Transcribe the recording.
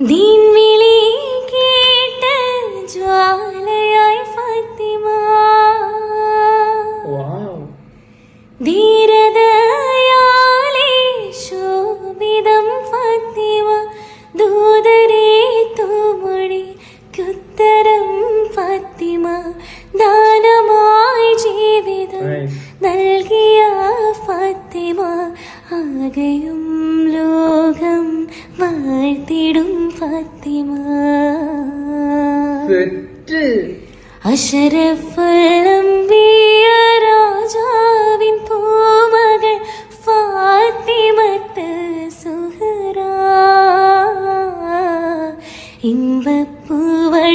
ദീൻവിളി കേട്ട ജ്വാലയായി ഫാത്തിമ, ധീരതയാലെ ശോഭിതം ഫാത്തിമ, ദൂതരെ തോമൊഴിക്കുത്തരം ഫാത്തിമ, ദാനമായി ജീവിതം നൽകിയ ഫാത്തിമ, ആകെയും ലോകം വാഴ്ത്തിടും ഫാത്തിമ. അശറഫുൽ അംബിയ രാജാവിൻ പൂമകൾ ഫാത്തിമത്ത് സുഹ്റാ, ഇമ്പപ്പൂവഴകായി